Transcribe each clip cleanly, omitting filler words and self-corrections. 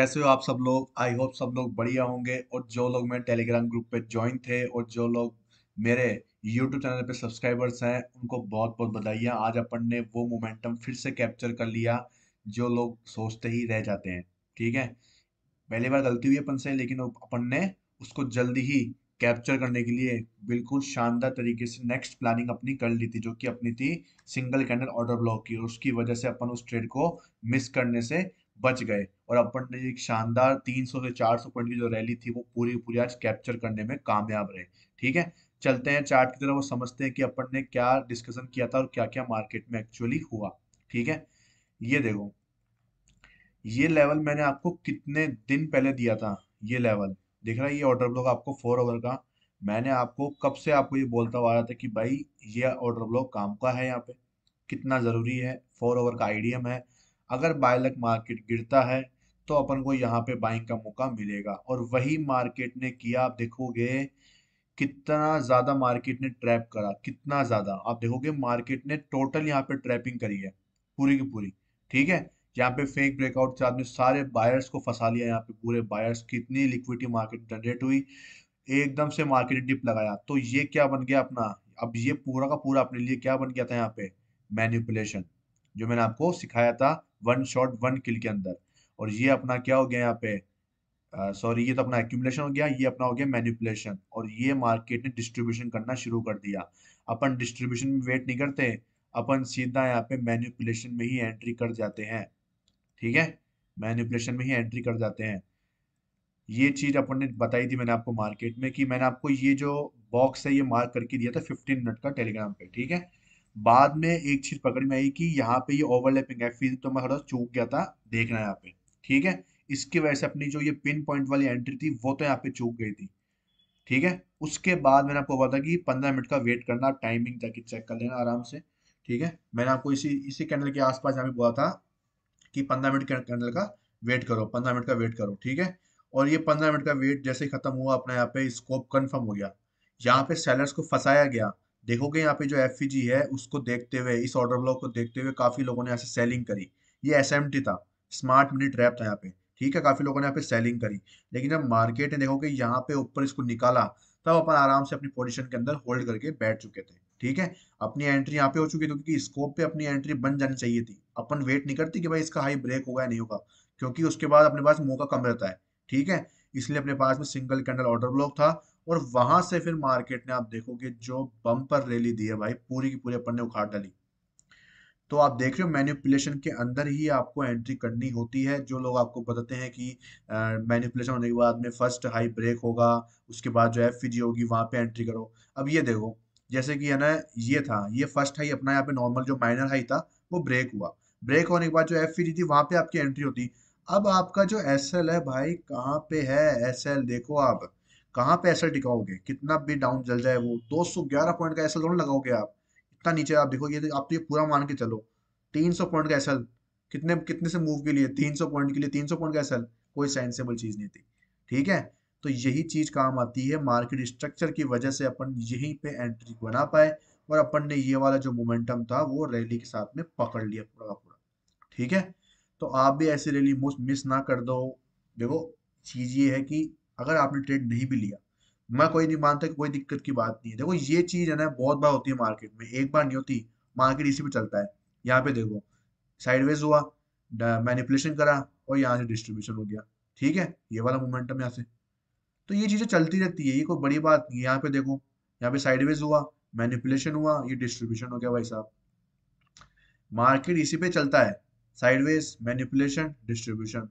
कैसे हो आप सब लोग। आई होप सब लोग बढ़िया होंगे। और जो लोग मेरे टेलीग्राम ग्रुप पे ज्वाइन थे और जो लोग मेरे यूट्यूब चैनल पे सब्सक्राइबर्स हैं उनको बहुत बहुत बधाइयाँ। आज अपन ने वो मोमेंटम फिर से कैप्चर कर लिया जो लोग सोचते ही रह जाते हैं। ठीक है, पहली बार गलती हुई अपन से, लेकिन अपन ने उसको जल्दी ही कैप्चर करने के लिए बिल्कुल शानदार तरीके से नेक्स्ट प्लानिंग अपनी कर ली थी, जो कि अपनी थी सिंगल कैंडल ऑर्डर ब्लॉक की। और उसकी वजह से अपन उस ट्रेड को मिस करने से बच गए और अपन ने एक शानदार 300 से 400 पॉइंट की जो रैली थी वो पूरी पूरी आज कैप्चर करने में कामयाब रहे। ठीक है, चलते हैं चार्ट की तरफ और समझते हैं कि अपन ने क्या डिस्कशन किया था और क्या क्या मार्केट में एक्चुअली हुआ। ठीक है, ये देखो, ये लेवल मैंने आपको कितने दिन पहले दिया था। ये लेवल दिख रहा है, ये ऑर्डर ब्लॉक आपको 4 ओवर का। मैंने आपको कब से आपको ये बोलता हुआ आया था कि भाई ये ऑर्डर ब्लॉक काम का है, यहाँ पे कितना जरूरी है। 4 ओवर का आईडीएम है। अगर बाय लक मार्केट गिरता है तो अपन को यहाँ पे बाइंग का मौका मिलेगा, और वही मार्केट ने किया। आप देखोगे कितना ज्यादा मार्केट ने ट्रैप करा, कितना ज्यादा आप देखोगे मार्केट ने टोटल यहाँ पे ट्रैपिंग करी है पूरी की पूरी। ठीक है, यहाँ पे फेक ब्रेकआउट से आपने सारे बायर्स को फंसा लिया। यहाँ पे पूरे बायर्स, कितनी लिक्विडिटी मार्केट जनरेट हुई, एकदम से मार्केट डिप लगाया। तो ये क्या बन गया अपना, अब ये पूरा का पूरा अपने लिए क्या बन गया था यहाँ पे, मैनिपुलेशन, जो मैंने आपको सिखाया था वन शॉट वन किल के अंदर। और ये अपना क्या हो गया यहाँ पे, सॉरी, ये तो अपना एक्यूमुलेशन हो गया, ये अपना हो गया मैनिपुलेशन। और ये मार्केट ने डिस्ट्रीब्यूशन करना शुरू कर दिया। अपन डिस्ट्रीब्यूशन में वेट नहीं करते, अपन सीधा यहाँ पे मैनिपुलेशन में ही एंट्री कर जाते हैं। ठीक है, मैनिपुलेशन में ही एंट्री कर जाते हैं। ये चीज अपन ने बताई थी मैंने आपको मार्केट में, कि मैंने आपको ये जो बॉक्स है ये मार्क करके दिया था 15 मिनट का टेलीग्राम पे। ठीक है, बाद में एक चीज पकड़ में आई कि यहाँ पे ये ओवरलैपिंग है, फिर तो मैं थोड़ा चूक गया था देखना यहाँ पे। ठीक है, इसकी वजह से अपनी जो ये पिन पॉइंट वाली एंट्री थी वो तो यहाँ पे चूक गई थी। ठीक है, उसके बाद मैंने आपको बोला था कि 15 मिनट का वेट करना, आप टाइमिंग जाके चेक कर लेना आराम से। ठीक है, मैंने आपको इसी इसी कैंडल के आसपास यहाँ पे बोला था कि 15 मिनट के कैंडल का वेट करो, 15 मिनट का वेट करो। ठीक है, और ये 15 मिनट का वेट जैसे ही खत्म हुआ, अपना यहाँ पे स्कोप कंफर्म हो गया। यहाँ पे सेलर्स को फंसाया गया। देखोगे यहाँ पे जो एफईजी है उसको देखते हुए, इस ऑर्डर ब्लॉक को देखते हुए काफी लोगों ने यहाँ से सेलिंग करी। ये एसएमटी था, स्मार्ट मनी ट्रैप था यहाँ पे। ठीक है, काफी लोगों ने यहाँ पे सेलिंग करी। लेकिन जब मार्केट ने देखोगे यहाँ पे ऊपर इसको निकाला, तब अपन आराम से अपनी पोजीशन के अंदर होल्ड करके बैठ चुके थे। ठीक है, अपनी एंट्री यहाँ पे हो चुकी थी, क्योंकि स्कोप पे अपनी एंट्री बन जानी चाहिए थी। अपन वेट नहीं करते कि भाई इसका हाई ब्रेक होगा या नहीं होगा, क्योंकि उसके बाद अपने पास मौका कम रहता है। ठीक है, इसलिए अपने पास में सिंगल कैंडल ऑर्डर ब्लॉक था। और वहां से फिर मार्केट ने, आप देखोगे जो बम्पर रैली दी है भाई, पूरी की पूरी अपन ने उखाड़ डाली। तो आप देख रहे हो मैनिपुलेशन के अंदर ही आपको एंट्री करनी होती है। जो लोग आपको बताते हैं कि मैनिपुलेशन होने के बाद में फर्स्ट हाई ब्रेक होगा, उसके बाद जो एफईजी होगी वहां पे एंट्री करो। अब ये देखो, जैसे कि है ना, ये था, ये फर्स्ट हाई अपना यहाँ पे नॉर्मल जो माइनर हाई था वो ब्रेक हुआ। ब्रेक होने के बाद जो एफईजी थी वहां पे आपकी एंट्री होती। अब आपका जो एसएल है भाई, कहाँ पे है एसएल, देखो आप कहाँ पे एसएल टिकाओगे, कितना भी डाउन चल जाए वो 211 पॉइंट का एसएल थोड़ा लगाओगे आप। इतना नीचे आप देखो, ये आप तो ये पूरा मान के चलो 300 पॉइंट का एसएल, कितने कितने से मूव के लिए 300 पॉइंट के लिए 300 पॉइंट का एसएल, कोई सेंसेबल चीज नहीं थी। ठीक है, तो यही चीज काम आती है मार्केट स्ट्रक्चर की वजह से, अपन यहीं पे एंट्री बना पाए। और अपन ने ये वाला जो मोमेंटम था वो रैली के साथ में पकड़ लिया पूरा का पूरा। ठीक है, तो आप भी ऐसी रैली मिस ना कर दो। देखो, चीज ये है कि अगर आपने ट्रेड नहीं भी लिया, मैं कोई नहीं मानता कि कोई दिक्कत की बात नहीं है। देखो, ये चीज है ना, बहुत बार होती है मार्केट में, एक बार नहीं होती। मार्केट इसी पे चलता है। यहाँ पे देखो, साइडवेज हुआ, मैनिपुलेशन करा, और यहाँ से डिस्ट्रीब्यूशन हो गया। ठीक है, ये वाला मोमेंटम यहाँ से। तो ये चीजें चलती रहती है, ये कोई बड़ी बात नहीं है। यहाँ पे देखो, यहाँ पे साइडवेज हुआ, मैनिपुलेशन हुआ, ये डिस्ट्रीब्यूशन हो गया भाई साहब। मार्केट इसी पे चलता है, साइडवेज, मैनिपुलेशन, डिस्ट्रीब्यूशन।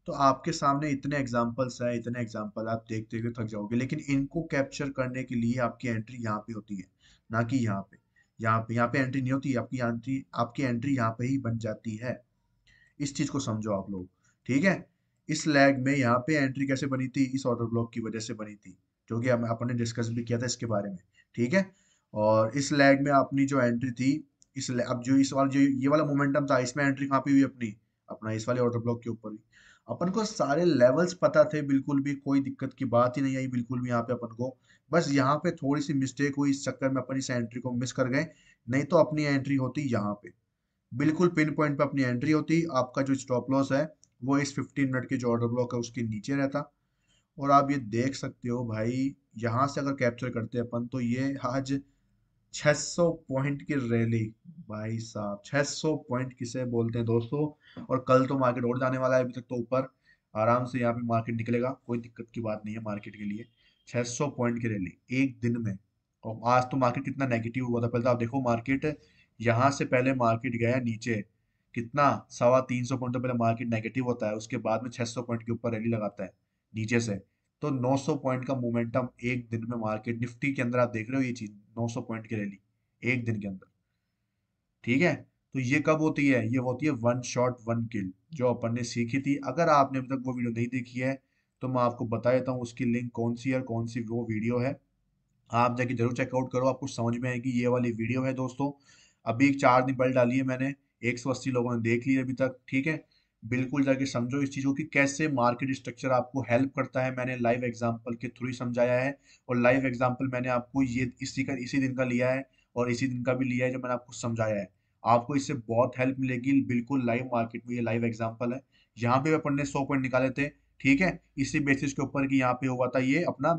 तो आपके सामने इतने एग्जाम्पल्स हैं, इतने एग्जाम्पल आप देखते हुए थक जाओगे, लेकिन इनको कैप्चर करने के लिए आपकी एंट्री यहाँ पे होती है, ना कि यहाँ पे। यहाँ पे एंट्री नहीं होती, आपकी एंट्री यहाँ पे ही बन जाती है। इस चीज को समझो आप लोग। ठीक है, इस लैग में यहाँ पे एंट्री कैसे बनी थी, इस ऑर्डर ब्लॉक की वजह से बनी थी, जो कि हम अपन ने डिस्कस भी किया था इसके बारे में। ठीक है, और इस लैग में अपनी जो एंट्री थी, अब जो इस वाला जो ये वाला मोमेंटम था, इसमें एंट्री कहाँ पे हुई अपनी, अपना इस वाले ऑर्डर ब्लॉक के ऊपर हुई। अपन को सारे लेवल्स पता थे, बिल्कुल भी कोई दिक्कत की बात ही नहीं आई बिल्कुल भी यहाँ पे अपन को। बस यहाँ पे थोड़ी सी मिस्टेक हुई, इस चक्कर में अपन इस एंट्री को मिस कर गए। नहीं तो अपनी एंट्री होती यहाँ पे, बिल्कुल पिन पॉइंट पे अपनी एंट्री होती। आपका जो स्टॉप लॉस है वो इस 15 मिनट के जो ऑर्डर ब्लॉक है उसके नीचे रहता। और आप ये देख सकते हो भाई, यहाँ से अगर कैप्चर करते हैं अपन तो ये आज 600 पॉइंट की रैली। भाई साहब 600 पॉइंट किसे बोलते हैं दोस्तों। और कल तो मार्केट और जाने वाला है, अभी तक तो ऊपर आराम से यहाँ पे मार्केट निकलेगा, कोई दिक्कत की बात नहीं है मार्केट के लिए। 600 पॉइंट की रैली एक दिन में। और आज तो मार्केट कितना नेगेटिव हुआ था, पहले तो आप देखो मार्केट, यहाँ से पहले मार्केट गया नीचे कितना, 350 पॉइंट तो पहले मार्केट नेगेटिव होता है, उसके बाद में 600 पॉइंट के ऊपर रैली लगाता है नीचे से। तो 900 पॉइंट का मोमेंटम एक दिन में मार्केट निफ्टी के अंदर आप देख रहे हो ये चीज, 900 पॉइंट की रैली एक दिन के अंदर। ठीक है। तो ये कब होती है, ये होती है वन शॉट वन किल, जो अपन ने सीखी थी। अगर आपने अभी तक वो वीडियो नहीं देखी है तो मैं आपको बता देता हूँ उसकी लिंक कौन सी है और कौन सी वो वीडियो है। आप जाके जरूर चेकआउट करो, आपको समझ में आएगी। ये वाली वीडियो है दोस्तों, अभी 4 दिन पहले डाली है मैंने, 180 लोगों ने देख ली है अभी तक। ठीक है। बिल्कुल जाके समझो इस चीज़ को कि कैसे मार्केट स्ट्रक्चर आपको हेल्प करता है, मैंने लाइव एग्जांपल के थ्रू ही समझाया है। और लाइव एग्जांपल मैंने आपको ये इसी दिन का लिया है, और इसी दिन का भी लिया है जो मैंने आपको समझाया है। आपको इससे बहुत हेल्प मिलेगी, बिल्कुल लाइव मार्केट में ये लाइव एग्जांपल है। यहाँ पे अपन ने 100 पॉइंट निकाले थे। ठीक है। इसी बेसिस के ऊपर कि यहाँ पे हुआ था ये अपना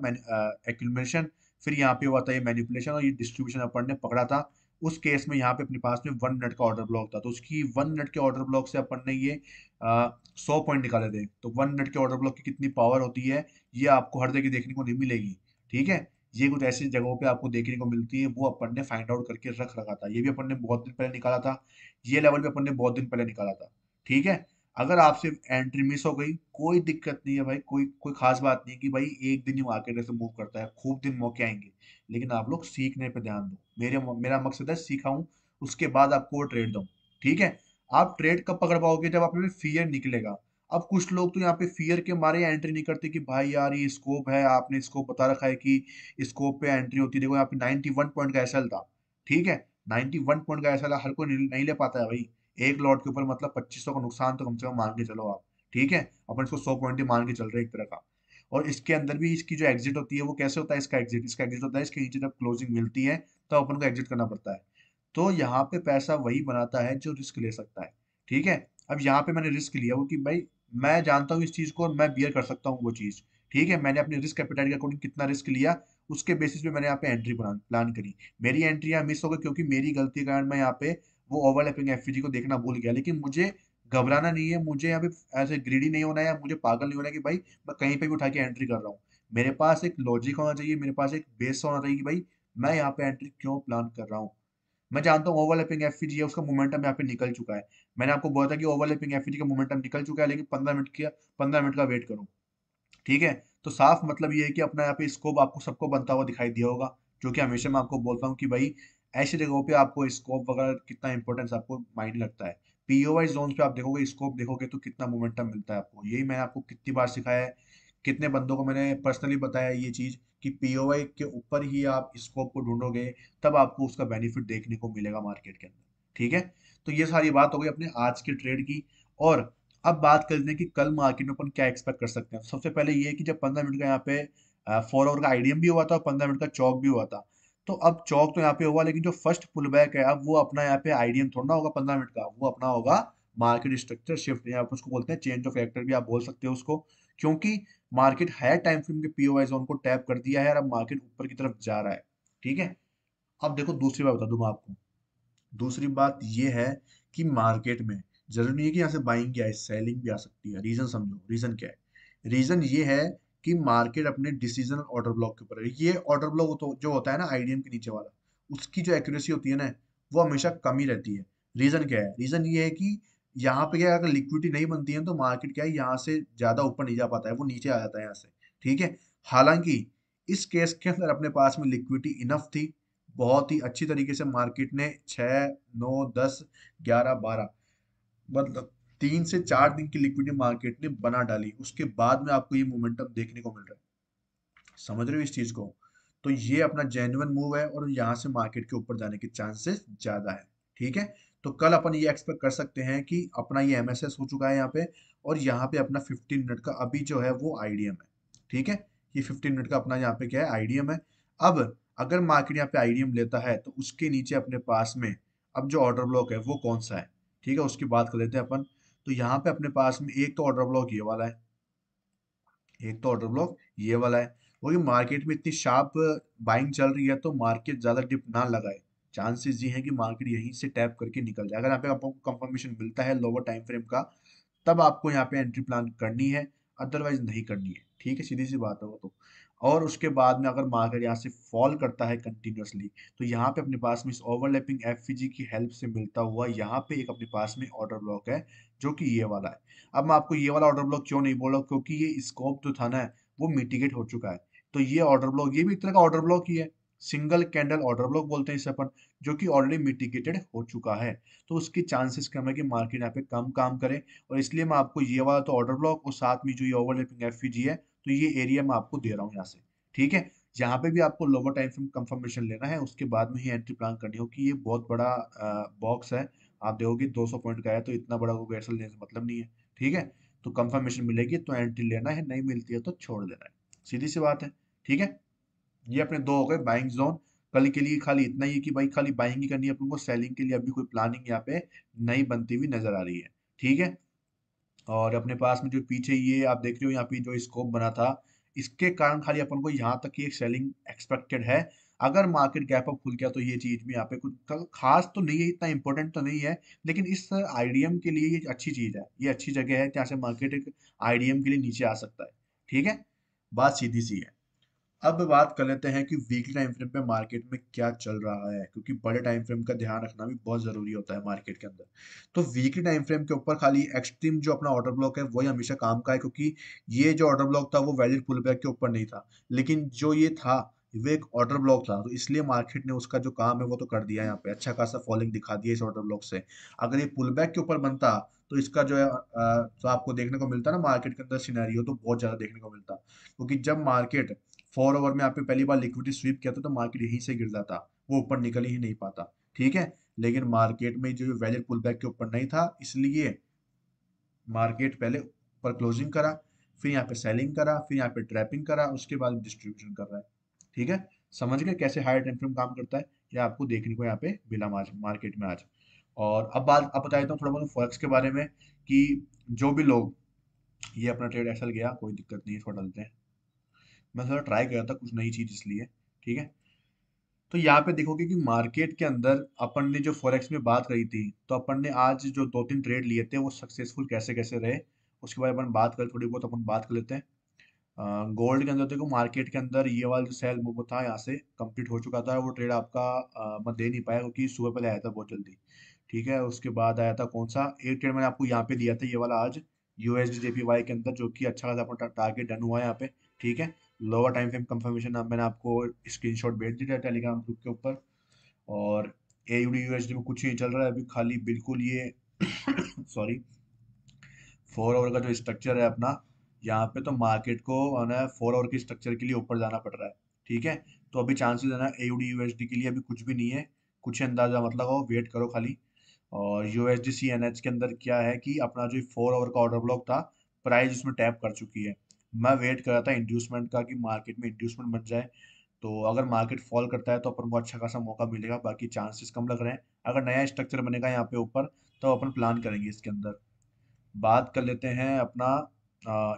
एक्यूमुलेशन, फिर यहाँ पे हुआ था ये मैनिपुलेशन, और ये डिस्ट्रीब्यूशन अपन ने पकड़ा था। उस केस में यहाँ पे अपने पास में 1 मिनट का ऑर्डर ब्लॉक था, तो उसकी 1 मिनट के ऑर्डर ब्लॉक से अपन ने ये 100 पॉइंट निकाले थे। तो 1 मिनट के ऑर्डर ब्लॉक की कितनी पावर होती है, ये आपको हर जगह देखने को नहीं मिलेगी। ठीक है। ये कुछ ऐसी जगहों पे आपको देखने को मिलती है, वो अपन ने फाइंड आउट करके रख रखा था। ये भी अपन ने बहुत दिन पहले निकाला था, ये लेवल भी अपन ने बहुत दिन पहले निकाला था। ठीक है। अगर आपसे एंट्री मिस हो गई कोई दिक्कत नहीं है भाई, कोई कोई खास बात नहीं है कि भाई एक दिन ही मार्केट ऐसे मूव करता है, खूब दिन मौके आएंगे। लेकिन आप लोग सीखने पे ध्यान दो, मेरा मकसद है सिखाऊं, उसके बाद आपको वो ट्रेड दूं। ठीक है। आप ट्रेड कब पकड़ पाओगे, जब आप में फियर निकलेगा। अब कुछ लोग तो यहाँ पे फियर के मारे एंट्री नहीं करते कि भाई यार ये स्कोप है, आपने स्कोप बता रखा है कि स्कोप पे एंट्री होती है। देखो यहाँ पे 91 पॉइंट का एसएल था। ठीक है। 91 पॉइंट का एसएल हर कोई नहीं ले पाता है भाई। एक लॉट के ऊपर मतलब 2500 का नुकसान तो कम से कम मान के चलो आप। ठीक है। अपन इसको 100 पॉइंट ही मान के चल रहे हैं एक तरह का। और इसके अंदर भी इसकी जो एग्जिट होती है वो कैसे होता है, इसका एग्जिट होता है इसके नीचे जब क्लोजिंग मिलती है तो अपन को एग्जिट करना पड़ता है। तो यहाँ पे पैसा वही बनाता है जो रिस्क ले सकता है। ठीक है। अब यहाँ पे मैंने रिस्क लिया वो कि भाई मैं जानता हूँ इस चीज को और मैं बियर कर सकता हूँ वो चीज। ठीक है। मैंने अपनी रिस्क एपेटाइट के अकॉर्डिंग कितना रिस्क लिया, उसके बेसिस पे मैंने यहाँ पे एंट्री प्लान करी। मेरी एंट्री यहाँ मिस हो गई क्योंकि मेरी गलती के कारण मैं यहाँ पे वो ओवरलैपिंग एफवीजी को देखना भूल गया। लेकिन मुझे घबराना नहीं है, मुझे यहाँ पे ऐसे ग्रीडी नहीं होना है, या मुझे पागल नहीं होना है कि भाई मैं कहीं पे भी उठा के एंट्री कर रहा हूँ। मेरे पास एक लॉजिक होना चाहिए, मेरे पास एक बेस होना चाहिए कि भाई मैं यहाँ पे एंट्री क्यों प्लान कर रहा हूँ। मैं जानता हूँ ओवरलैपिंग एफवीजी है, उसका मोमेंटम यहाँ पे निकल चुका है। मैंने आपको बोला था कि ओवरलैपिंग एफवीजी का मोमेंटम निकल चुका है, लेकिन 15 मिनट का वेट करो। ठीक है। तो साफ मतलब ये है कि अपना यहाँ पे स्कोप आपको सबको बनता हुआ दिखाई दिया होगा, जो कि हमेशा मैं आपको बोलता हूँ कि भाई ऐसी जगहों पे आपको स्कोप वगैरह कितना इंपॉर्टेंस आपको माइंड लगता है। पीओवाई जोन पे आप देखोगे, स्कोप देखोगे तो कितना मोमेंटम मिलता है आपको। यही मैंने आपको कितनी बार सिखाया है, कितने बंदों को मैंने पर्सनली बताया ये चीज कि पीओवाई के ऊपर ही आप स्कोप को ढूंढोगे, तब आपको उसका बेनिफिट देखने को मिलेगा मार्केट के अंदर। ठीक है। तो ये सारी बात हो गई अपने आज के ट्रेड की। और अब बात करते हैं कि कल मार्केट में अपन क्या एक्सपेक्ट कर सकते हैं। सबसे पहले ये है कि जब 15 मिनट का यहाँ पे 4 आवर का आईडीएम भी हुआ था और 15 मिनट का चौक भी हुआ था। तो अब चौक तो यहाँ पे हुआ, लेकिन जो फर्स्ट पुल बैक है अब वो अपना यहाँ पे आईडीएम थोड़ा ना होगा 15 मिनट का, वो अपना होगा मार्केट स्ट्रक्चर शिफ्ट, या आप उसको बोलते हैं चेंज ऑफ एक्टर भी आप बोल सकते हो उसको। क्योंकि मार्केट हायर टाइम फ्रेम के पीओवाई जोन को टैप कर दिया है और अब मार्केट ऊपर की तरफ जा रहा है। ठीक है। अब देखो दूसरी बात बता दूं मैं आपको। दूसरी बात ये है कि मार्केट में जरूरी नहीं है कि यहाँ से बाइंग या सेलिंग भी आ सकती है। रीजन समझो, रीजन क्या है। रीजन ये है कि मार्केट अपने डिसीजन ऑर्डर ब्लॉक के ऊपर है। ये ऑर्डर ब्लॉक तो जो होता है ना आईडीएम के नीचे वाला, उसकी जो एक्यूरेसी होती है ना, वो हमेशा कम ही रहती है। रीजन क्या है, रीजन ये है कि यहाँ पे क्या है, अगर लिक्विडिटी नहीं बनती है तो मार्केट क्या है यहाँ से ज्यादा ऊपर नहीं जा पाता है, वो नीचे आ जाता है यहाँ से। ठीक है। हालांकि इस केस के अंदर अपने पास में लिक्विडिटी इनफ थी, बहुत ही अच्छी तरीके से मार्केट ने 6 9 10 11 12 मतलब 3 से 4 दिन की लिक्विडिटी मार्केट ने बना डाली, उसके बाद में आपको ये मोमेंटम देखने को मिल रहा है। समझ रहे हो इस चीज को। तो ये अपना जेन्युइन मूव है और यहाँ से मार्केट के ऊपर जाने के चांसेस ज्यादा है। ठीक है। तो कल अपन ये एक्सपेक्ट कर सकते हैं कि अपना ये एमएसएस हो चुका है यहाँ पे, और यहाँ पे अपना 15 मिनट का अभी जो है वो आईडीएम है। ठीक है। ये 15 मिनट का अपना यहाँ पे क्या है, आईडीएम है। अब अगर मार्केट यहाँ पे आईडीएम लेता है तो उसके नीचे अपने पास में अब जो ऑर्डर ब्लॉक है वो कौन सा है। ठीक है। उसकी बात कर लेते हैं अपन। तो यहाँ पे अपने पास में एक तो ऑर्डर ब्लॉक ये वाला है, एक तो ऑर्डर ब्लॉक ये वाला है। क्योंकि मार्केट में इतनी शार्प बाइंग चल रही है तो मार्केट ज्यादा डिप ना लगाए, चांसेस ये हैं कि मार्केट यहीं से टैप करके निकल जाए। अगर यहाँ पे आपको कंफर्मेशन मिलता है लोअर टाइम फ्रेम का, तब आपको यहाँ पे एंट्री प्लान करनी है, अदरवाइज नहीं करनी है। ठीक है, सीधी सी बात है वो तो। और उसके बाद में अगर मार्केट यहाँ से फॉल करता है कंटिन्यूअसली, तो यहाँ पे अपने पास में इस ओवरलैपिंग एफवीजी की हेल्प से मिलता हुआ यहाँ पे एक अपने पास में ऑर्डर ब्लॉक है, जो कि ये वाला है। अब मैं आपको ये वाला ऑर्डर ब्लॉक क्यों नहीं बोला, क्योंकि ये स्कोप जो था ना वो मिटिगेट हो चुका है। तो ये ऑर्डर ब्लॉक, ये भी एक तरह का ऑर्डर ब्लॉक ही है, सिंगल कैंडल ऑर्डर ब्लॉक बोलते हैं इसे अपन, जो कि ऑलरेडी मिटिगेटेड हो चुका है। तो उसकी चांसेस कम है कि मार्केट यहाँ पे कम काम करे। और इसलिए मैं आपको ये वाला तो ऑर्डर ब्लॉक और साथ में जो ये ओवरलैपिंग एफवीजी है, तो ये एरिया मैं आपको दे रहा हूँ यहाँ से। ठीक है, यहाँ पे भी आपको लोअर टाइम फ्रेम कंफर्मेशन लेना है, उसके बाद में ही एंट्री प्लान करनी होगी। ये बहुत बड़ा बॉक्स है, आप देखोगे 200 पॉइंट का है, तो इतना बड़ा को कैसे लेने से मतलब नहीं है। ठीक है, तो कंफर्मेशन मिलेगी तो एंट्री लेना है, नहीं मिलती है तो छोड़ देना है, सीधी सी बात है। ठीक है, ये अपने दो हो गए बाइंग जोन। कल के लिए खाली इतना ही है कि भाई खाली बाइंग ही करनी है अपन को, सेलिंग के लिए अभी कोई प्लानिंग यहाँ पे नहीं बनती हुई नजर आ रही है। ठीक है, और अपने पास में जो पीछे ये आप देख रहे हो यहाँ पे जो स्कोप बना था, इसके कारण खाली अपन को यहाँ तक की एक सेलिंग एक्सपेक्टेड है। अगर मार्केट गैप अप खुल गया तो ये चीज भी यहाँ पे कुछ खास तो नहीं है, इतना इंपॉर्टेंट तो नहीं है, लेकिन इस आईडीएम के लिए ये अच्छी चीज है, ये अच्छी जगह है जहाँ से मार्केट एक आईडीएम के लिए नीचे आ सकता है। ठीक है, बात सीधी सी है। अब बात कर लेते हैं कि वीकली टाइम फ्रेम पे मार्केट में क्या चल रहा है, क्योंकि बड़े टाइम फ्रेम का ध्यान रखना भी बहुत जरूरी होता है मार्केट के अंदर। तो वीकली टाइम फ्रेम के ऊपर खाली एक्सट्रीम जो अपना ऑर्डर ब्लॉक है वही हमेशा काम का है, क्योंकि ये जो ऑर्डर ब्लॉक था वो वैलिड पुल बैक के ऊपर नहीं था, लेकिन जो ये था वो एक ऑर्डर ब्लॉक था, तो इसलिए मार्केट ने उसका जो काम है वो तो कर दिया। यहाँ पे अच्छा खासा फॉलिंग दिखा दिया इस ऑर्डर ब्लॉक से। अगर ये पुल बैक के ऊपर बनता तो इसका जो है तो आपको देखने को मिलता ना मार्केट के अंदर सिनेरियो तो बहुत ज्यादा देखने को मिलता। क्योंकि जब मार्केट 4 ओवर में आपने पहली बार लिक्विडिटी स्वीप किया था तो मार्केट यहीं से गिर जाता, वो ऊपर निकल ही नहीं पाता। ठीक है, लेकिन मार्केट में जो वैलिड पुल बैक के ऊपर नहीं था, इसलिए मार्केट पहले ऊपर क्लोजिंग करा, फिर यहाँ पे सेलिंग करा, फिर यहाँ पे ट्रैपिंग करा, उसके बाद डिस्ट्रीब्यूशन कर रहा है। ठीक है, समझ गए कैसे हायर टाइम फ्रेम काम करता है, यह आपको देखने को यहाँ पे मिला आज मार्केट में आज। और अब बता देता हूँ थोड़ा बहुत फॉरेक्स के बारे में, कि जो भी लोग, ये अपना ट्रेड ऐसा गया, कोई दिक्कत नहीं है, थोड़ा डालते हैं। मैं थोड़ा ट्राई कर रहा था कुछ नई चीज इसलिए। ठीक है, तो यहाँ पे देखोगे कि मार्केट के अंदर अपन ने जो फॉरेक्स में बात करी थी, तो अपन ने आज जो 2-3 ट्रेड लिए थे वो सक्सेसफुल कैसे कैसे रहे, उसके बारे में अपन बात कर, थोड़ी बहुत अपन बात कर लेते हैं। गोल्ड के अंदर देखो, मार्केट के अंदर ये वाला जो सेल मूव था यहाँ से कंप्लीट हो चुका था, वो ट्रेड आपका मैं दे नहीं पाया क्योंकि सुबह पहले आया था बहुत जल्दी। ठीक है, उसके बाद आया था कौन सा एक ट्रेड मैंने आपको यहाँ पे दिया था, ये वाला आज यूएसडी जेपीवाई के अंदर, जो कि अच्छा खासा अपना टारगेट डन हुआ है यहाँ पे। ठीक है, लोअर टाइम फ्रेम कंफर्मेशन मैंने आपको स्क्रीनशॉट भेज दिया टेलीग्राम ग्रुप के ऊपर। और एयूडी यूएसडी में कुछ नहीं चल रहा है अभी, खाली बिल्कुल ये सॉरी 4 ओवर का जो स्ट्रक्चर है अपना, यहाँ पे तो मार्केट को ना 4 ओवर के स्ट्रक्चर के लिए ऊपर जाना पड़ रहा है। ठीक है, तो अभी चांसेस है ना एयूडी यूएसडी के लिए अभी कुछ भी नहीं है, कुछ अंदाजा मतलब लगाओ, वेट करो खाली। और यूएसडी सी एनएच के अंदर क्या है कि अपना जो 4 ओवर का ऑर्डर ब्लॉक था, प्राइस उसमें टैप कर चुकी है। मैं वेट कर रहा था इंड्यूसमेंट का कि मार्केट में इंड्यूसमेंट बन जाए, तो अगर मार्केट फॉल करता है तो अपन को अच्छा खासा मौका मिलेगा, बाकी चांसेस कम लग रहे हैं। अगर नया स्ट्रक्चर बनेगा यहाँ पे ऊपर, तो अपन प्लान करेंगे इसके अंदर। बात कर लेते हैं अपना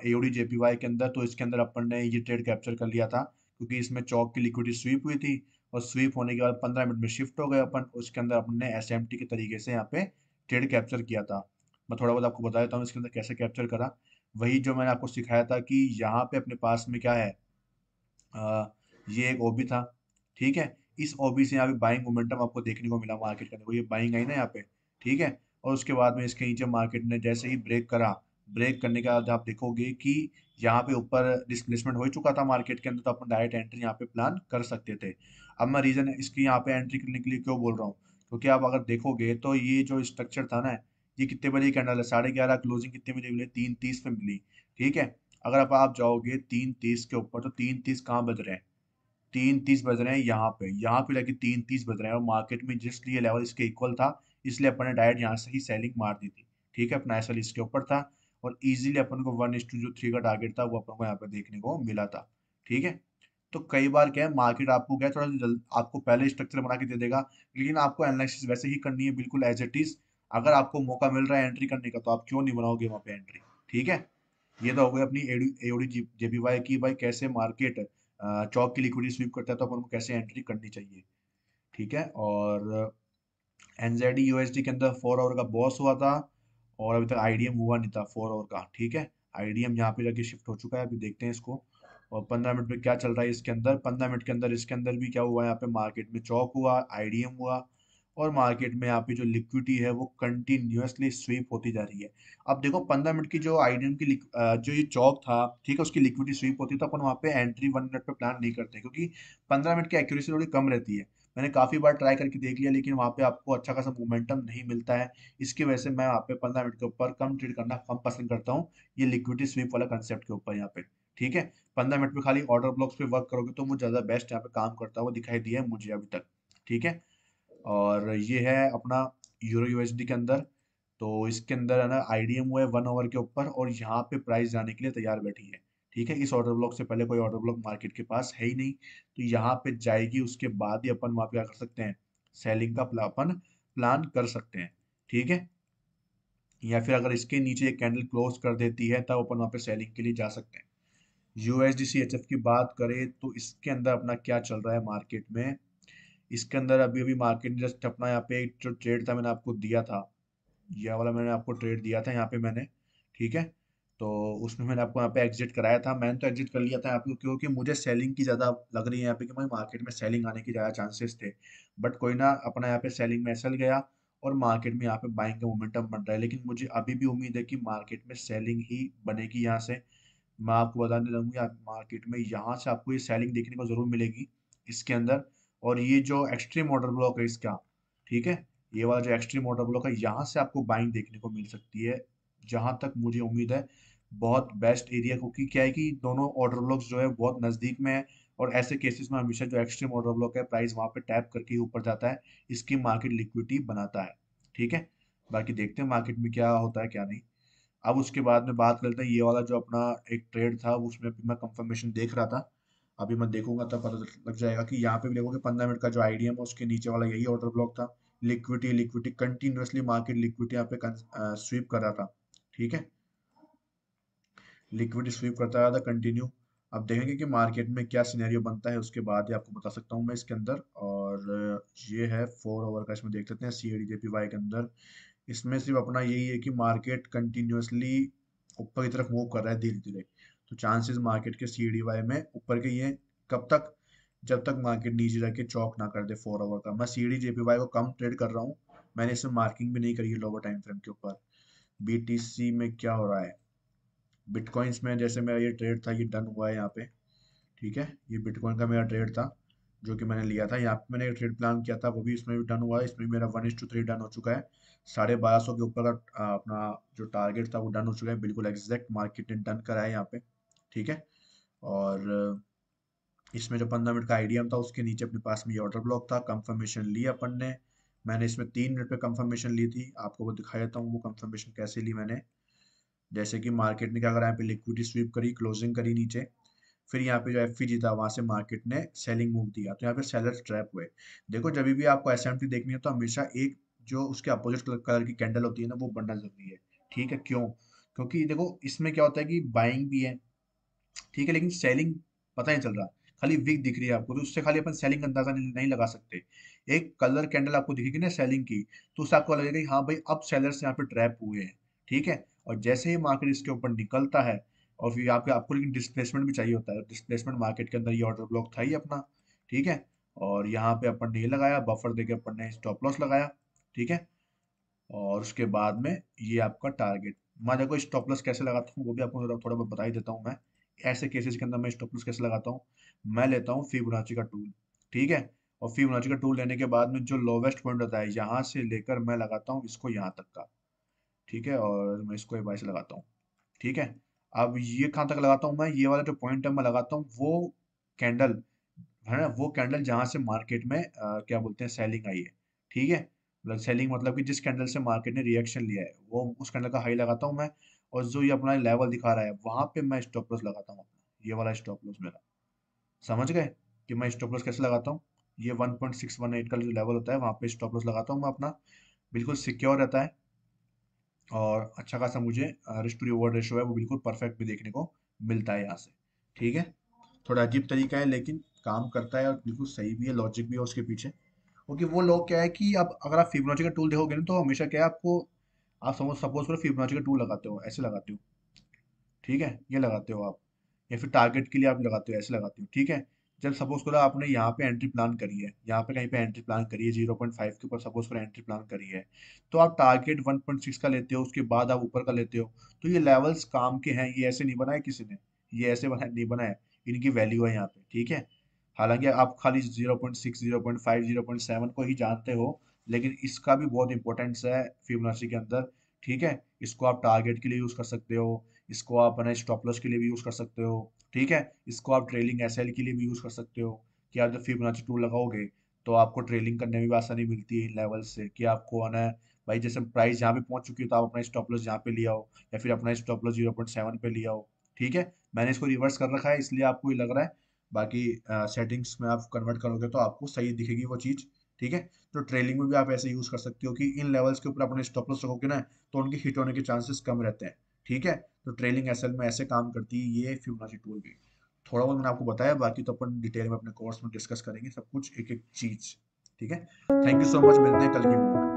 एओडी जेपीवाई के अंदर, तो इसके अंदर अपन ने ये ट्रेड कैप्चर कर लिया था, क्योंकि इसमें चौक की लिक्विडिटी स्वीप हुई थी, और स्वीप होने के बाद 15 मिनट में शिफ्ट हो गए अपन, उसके अंदर अपन ने एसएमटी के तरीके से यहाँ पे ट्रेड कैप्चर किया था। मैं थोड़ा बहुत आपको बता देता हूँ इसके अंदर कैसे कैप्चर करा। वही जो मैंने आपको सिखाया था कि यहाँ पे अपने पास में क्या है, ये एक ओबी था। ठीक है, इस ओबी से यहाँ पे बाइंग मोमेंटम आपको देखने को मिला मार्केट का, देखो ये बाइंग आई ना यहाँ पे। ठीक है, और उसके बाद में इसके नीचे मार्केट ने जैसे ही ब्रेक करा, ब्रेक करने के बाद आप देखोगे कि यहाँ पे ऊपर डिस्प्लेसमेंट हो चुका था मार्केट के अंदर, तो अपन डायरेक्ट एंट्री यहाँ पे प्लान कर सकते थे। अब मैं रीजन इसकी यहाँ पे एंट्री करने के लिए क्यों बोल रहा हूँ, क्योंकि आप अगर देखोगे तो ये जो स्ट्रक्चर था ना, ये कितने बजे कैंडल है, 11:30 क्लोजिंग कितने बजे मिली, 3:30 पे मिली। ठीक है, अगर आप जाओगे 3:30 के ऊपर, तो 3:30 कहाँ बज रहे हैं, 3:30 बज रहे हैं यहाँ पे लगे 3:30 बज रहे हैं, और मार्केट में जस्ट ये लेवल इसके इक्वल था, इसलिए अपन ने डायरेक्ट यहाँ से ही सेलिंग मार दी थी। ठीक है, अपना एसएल इसके ऊपर था, और इजीली अपन को 1:3 का टारगेट था वो अपन को यहाँ पे देखने को मिला था। ठीक है, तो कई बार क्या है, मार्केट आपको क्या है, थोड़ा सा जल्द आपको पहले स्ट्रक्चर बना के दे देगा, लेकिन आपको एनालिसिस वैसे ही करनी है बिल्कुल एज इट इज। अगर आपको मौका मिल रहा है एंट्री करने का तो आप क्यों नहीं बनाओगे वहां पे एंट्री। ठीक है, ये तो हो गई अपनी एओडी जेपीवाई की, भाई कैसे मार्केट चौक की लिक्विडिटी स्वीप करता है तो अपन को कैसे एंट्री करनी चाहिए। ठीक है, और एनजेडी यूएसडी के अंदर 4 आवर का बॉस हुआ था और अभी तक आईडीएम हुआ नहीं था 4 आवर का। ठीक है, आईडीएम यहाँ पे जाके शिफ्ट हो चुका है, अभी देखते हैं इसको। और 15 मिनट में क्या चल रहा है इसके अंदर, 15 मिनट के अंदर इसके अंदर भी क्या हुआ है, यहाँ पे मार्केट में चौक हुआ, आईडीएम हुआ, और मार्केट में यहाँ पे जो लिक्विडिटी है वो कंटिन्यूअसली स्वीप होती जा रही है। अब देखो 15 मिनट की जो आईडीएम की जो ये चौक था, ठीक है, उसकी लिक्विडिटी स्वीप होती है तो अपन वहाँ पे एंट्री 1 मिनट पे प्लान नहीं करते, क्योंकि 15 मिनट की एक्यूरेसी थोड़ी कम रहती है। मैंने काफी बार ट्राई करके देख लिया लेकिन वहां पे आपको अच्छा खासा मोमेंटम नहीं मिलता है। इसकी वजह से मैं वहाँ पे 15 मिनट के ऊपर कम ट्रेड करना कम पसंद करता हूँ, ये लिक्विडिटी स्वीप वाला कंसेप्ट के ऊपर यहाँ पे। ठीक है, 15 मिनट में खाली ऑर्डर ब्लॉक्स पे वर्क करोगे तो वो ज्यादा बेस्ट यहाँ पे काम करता हुआ दिखाई दिया है मुझे अभी तक। ठीक है, और ये है अपना यूरो यूएसडी के अंदर। तो इसके अंदर है ना आईडीएम हुआ है 1 आवर के ऊपर और यहाँ पे प्राइस जाने के लिए तैयार बैठी है। ठीक है, इस ऑर्डर ब्लॉक से पहले कोई ऑर्डर ब्लॉक मार्केट के पास है ही नहीं, तो यहाँ पे जाएगी, उसके बाद ही अपन वहाँ पे क्या कर सकते हैं, सेलिंग का अपन प्लान कर सकते हैं। ठीक है, या फिर अगर इसके नीचे एक कैंडल क्लोज कर देती है तब अपन वहाँ पे सेलिंग के लिए जा सकते हैं। यूएसडी एचएफ की बात करें तो इसके अंदर अपना क्या चल रहा है मार्केट में। इसके अंदर अभी अभी मार्केट जस्ट अपना यहाँ पे एक जो ट्रेड था मैंने आपको दिया था, यह वाला मैंने आपको ट्रेड दिया था यहाँ पे मैंने। ठीक है, तो उसमें मैंने आपको यहाँ पे एग्जिट कराया था, मैंने तो एग्जिट कर लिया था यहाँ पे क्योंकि मुझे सेलिंग की ज़्यादा लग रही है यहाँ पे कि भाई मार्केट में सेलिंग आने की ज़्यादा चांसेस थे। बट कोई ना, अपना यहाँ पे सेलिंग में चल गया और मार्केट में यहाँ पे बाइंग का मोमेंटम बन रहा है, लेकिन मुझे अभी भी उम्मीद है कि मार्केट में सेलिंग ही बनेगी यहाँ से। मैं आपको बताने लगूंगी मार्केट में यहाँ से आपको ये सेलिंग देखने को जरूर मिलेगी इसके अंदर। और ये जो एक्सट्रीम ऑर्डर ब्लॉक है इसका, ठीक है, ये वाला जो एक्सट्रीम ऑर्डर ब्लॉक है यहाँ से आपको बाइंग देखने को मिल सकती है, जहां तक मुझे उम्मीद है। बहुत बेस्ट एरिया, क्योंकि क्या है कि दोनों ऑर्डर ब्लॉक्स जो है बहुत नजदीक में है, और ऐसे केसेस में हमेशा जो एक्सट्रीम ऑर्डर ब्लॉक है प्राइस वहां पे टैप करके ही ऊपर जाता है, इसकी मार्केट लिक्विडिटी बनाता है। ठीक है, बाकी देखते हैं मार्केट में क्या होता है क्या नहीं। अब उसके बाद में बात करते हैं ये वाला जो अपना एक ट्रेड था, उसमें भी मैं कंफर्मेशन देख रहा था, अभी मैं देखूंगा तब पता लग जाएगा कि यहाँ पे भी देखोगे 15 मिनट का जो आईडीएम है उसके नीचे वाला यही ऑर्डर ब्लॉक था। Liquidity liquidity continuously market liquidity यहाँ पे स्वीप कर रहा था। ठीक है, लिक्विडिटी स्वीप करता रहा था कंटिन्यू। अब देखेंगे कि मार्केट में क्या सिनेरियो बनता है, उसके बाद ही आपको बता सकता हूँ मैं इसके अंदर। और ये है 4 आवर का, इसमें देख लेते हैं C A D J P Y के अंदर। इसमें सिर्फ अपना यही है कि मार्केट कंटिन्यूअसली ऊपर की तरफ मूव कर रहा है धीरे धीरे, तो चांसेस मार्केट के सी डी वाई में ऊपर के ये कब तक, जब तक मार्केट नीचे जाके चौक ना कर दे 4 आवर का। मैं सी डी जेपीवाई को कम ट्रेड कर रहा हूँ, मैंने इसमें मार्किंग भी नहीं करी है लोअर टाइम फ्रेम के ऊपर। बीटीसी में क्या हो रहा है, बिटकॉइंस में जैसे मेरा ये ट्रेड था ये डन हुआ है यहाँ पे। ठीक है, ये बिटकॉइन का मेरा ट्रेड था जो कि मैंने लिया था, यहाँ पे मैंने ट्रेड प्लान किया था, वो भी इसमें भी डन हुआ है, इसमें भी मेरा 1:3 डन हो चुका है। 1250 के ऊपर का अपना जो टारगेट था वो डन हो चुका है, बिल्कुल एग्जैक्ट मार्केट ने डन करा है यहाँ पे। ठीक है, और इसमें जो 15 मिनट का आईडीएम था उसके नीचे अपने पास में ये ऑर्डर ब्लॉक था, कंफर्मेशन ली अपन ने। मैंने इसमें 3 मिनट पे कंफर्मेशन ली थी, आपको वो दिखा देता हूँ वो कंफर्मेशन कैसे ली मैंने। जैसे कि मार्केट ने क्या करा, यहाँ पे लिक्विडिटी स्वीप करी, क्लोजिंग करी नीचे, फिर यहाँ पे जो एफ था वहां से मार्केट ने सेलिंग मूव दिया, तो यहाँ पे सेलर्स ट्रैप हुए। देखो जब भी आपको एसएमटी देखनी है तो हमेशा एक जो उसके अपोजिट कलर की कैंडल होती है ना वो बनना जरूरी है। ठीक है, क्यों, क्योंकि देखो इसमें क्या होता है कि बाइंग भी है, ठीक है, लेकिन सेलिंग पता नहीं चल रहा, खाली विक दिख रही है आपको, तो उससे खाली अपन सेलिंग का अंदाजा नहीं लगा सकते। एक कलर कैंडल आपको दिखेगी ना सेलिंग की, तो उससे आपको लगेगा कि हाँ भाई अब सेलर्स यहाँ पे ट्रैप हुए हैं। ठीक है, और जैसे ही मार्केट इसके ऊपर निकलता है, और फिर आपके आपको लेकिन डिस्प्लेसमेंट भी चाहिए होता है, डिस्प्लेसमेंट मार्केट के अंदर ये ऑर्डर ब्लॉक था ही अपना। ठीक है, और यहाँ पे अपन ने ये लगाया बफर देके, अपन ने स्टॉप लॉस लगाया। ठीक है, और उसके बाद में ये आपका टारगेट। मैं देखो स्टॉप लॉस कैसे लगाता हूँ वो भी आपको थोड़ा थोड़ा बहुत बता ही देता हूँ मैं। ऐसे केसेस के अंदर मैं स्टॉप लॉस कैसे लगाता हूँ, मैं लेता हूँ फिबोनाची का टूल। ठीक है, और फिबोनाची का टूल लेने के बाद में जो लोवेस्ट पॉइंट होता है यहाँ से लेकर मैं लगाता हूँ इसको यहाँ तक का। ठीक है, और मैं इसको एक बार से लगाता हूँ। ठीक है, अब ये कहाँ तक लगाता हूँ मैं, ये वाला जो पॉइंट है मैं लगाता हूँ वो कैंडल है ना, वो कैंडल जहां से मार्केट में क्या बोलते हैं सेलिंग आई है। ठीक है, मतलब सेलिंग मतलब कि जिस कैंडल से मार्केट ने रिएक्शन लिया है वो उस कैंडल का हाई लगाता हूँ मैं, और जो ये अपना लेवल दिखा रहा है वहां पे मैं स्टॉप लॉस लगाता हूँ अपना, ये वाला स्टॉप लॉस मेरा। समझ गए कि मैं स्टॉप लॉस कैसे लगाता हूँ, ये 1.618 का जो लेवल होता है वहां पे स्टॉप लॉस लगाता हूँ मैं अपना, बिल्कुल सिक्योर रहता है। और अच्छा खासा मुझे रिस्क टू रिवॉर्ड रेशो है वो बिल्कुल परफेक्ट भी देखने को मिलता है यहाँ से। ठीक है, थोड़ा अजीब तरीका है लेकिन काम करता है और बिल्कुल सही भी है, लॉजिक भी है उसके पीछे। क्योंकि वो लोग क्या है कि अब अगर आप फिबोनाची का टूल देखोगे ना तो हमेशा क्या है आपको, आप सपोज करो फिबोनाची का टूल लगाते हो, ऐसे लगाते हो, ठीक है, ये लगाते हो आप, या फिर टारगेट के लिए आप लगाते हो, ऐसे लगाते हो, ठीक है। जब सपोज करो आपने यहाँ पे एंट्री प्लान करी है, यहाँ पे कहीं पे एंट्री प्लान करी है 0.5 के ऊपर, सपोज करो एंट्री प्लान करी है, तो आप टारगेट 1.6 का लेते हो, उसके बाद आप ऊपर का लेते हो। तो ये लेवल्स काम के हैं, ये ऐसे नहीं बनाए किसी ने, ये ऐसे बना नहीं बनाए, इनकी वैल्यू है यहाँ पे, ठीक है। हालांकि आप खाली 0.6, 0.5, 0.7 को ही जानते हो, लेकिन इसका भी बहुत इंपॉर्टेंस है फिबोनाची के अंदर, ठीक है। इसको आप टारगेट के लिए यूज कर सकते हो, इसको आप अपने स्टॉप लॉस के लिए भी यूज कर सकते हो, ठीक है। इसको आप ट्रेलिंग एसएल के लिए भी यूज कर सकते हो, कि आप जब फिबोनाची टूल लगाओगे तो आपको ट्रेलिंग करने में भी आसानी मिलती है इन लेवल से, कि आपको आना है भाई, जैसे प्राइस जहाँ पे पहुंच चुकी है तो आप अपना स्टॉप लॉस जहाँ पे लिया हो, या फिर अपना स्टॉप लॉस 0.7 पे लिया हो, ठीक है। मैंने इसको रिवर्स कर रखा है इसलिए आपको ये लग रहा है, बाकी सेटिंग्स में आप कन्वर्ट करोगे तो आपको सही दिखेगी वो चीज़, ठीक है। तो ट्रेलिंग में भी आप ऐसे यूज कर सकते हो कि इन लेवल्स के ऊपर अपने स्टॉप लॉस रखोगे ना तो उनके हिट होने के चांसेस कम रहते हैं, ठीक है। तो ट्रेलिंग एसएल में ऐसे काम करती है ये फिबोनाची टूल भी। थोड़ा बहुत मैंने आपको बताया, बाकी तो अपन डिटेल में अपने कोर्स में डिस्कस करेंगे सब कुछ, एक एक चीज, ठीक है। थैंक यू सो मच, मिलते हैं कल की वीडियो में।